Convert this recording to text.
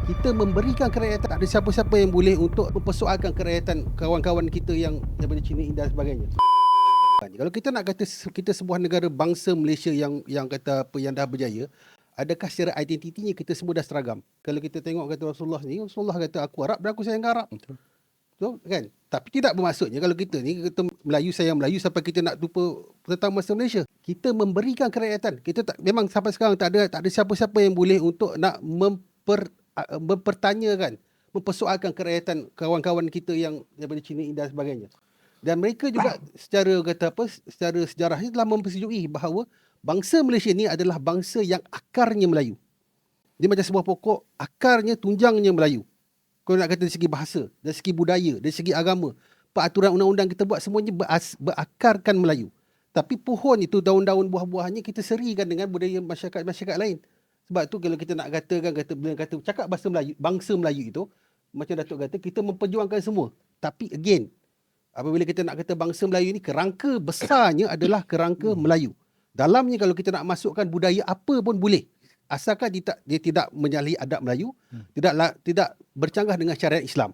Kita memberikan kerakyatan, tak ada siapa-siapa yang boleh untuk mempersoalkan kerakyatan kawan-kawan kita yang daripada Cina, India dan sebagainya. Kalau kita nak kata kita sebuah negara bangsa Malaysia yang kata apa, yang dah berjaya, adakah secara identitinya kita semua dah seragam? Kalau kita tengok kata Rasulullah ni, Rasulullah kata aku Arab dan aku sayang Arab. Betul kan? Tapi tidak bermaksudnya kalau kita ni kata Melayu sayang Melayu sampai kita nak lupa tentang bangsa Malaysia. Kita memberikan kerakyatan. Kita tak, memang sampai sekarang tak ada siapa-siapa yang boleh untuk nak mempertanyakan, mempersoalkan kerakyatan kawan-kawan kita yang daripada Cina, India dan sebagainya. Dan mereka juga secara sejarah ini telah mempersetujui bahawa bangsa Malaysia ni adalah bangsa yang akarnya Melayu. Dia macam sebuah pokok, akarnya, tunjangnya Melayu. Kalau nak kata dari segi bahasa, dari segi budaya, dari segi agama, peraturan undang-undang kita buat semuanya berakarkan Melayu. Tapi pohon itu, daun-daun buah-buahnya kita serikan dengan budaya masyarakat lain. Sebab tu kalau kita nak cakap bahasa Melayu, bangsa Melayu itu, macam Datuk kata, kita memperjuangkan semua. Tapi again, apabila kita nak kata bangsa Melayu ni, kerangka besarnya adalah kerangka Melayu. Dalamnya kalau kita nak masukkan budaya apa pun boleh. Asalkan dia tidak menyalahi adab Melayu, tidak bercanggah dengan syariat Islam.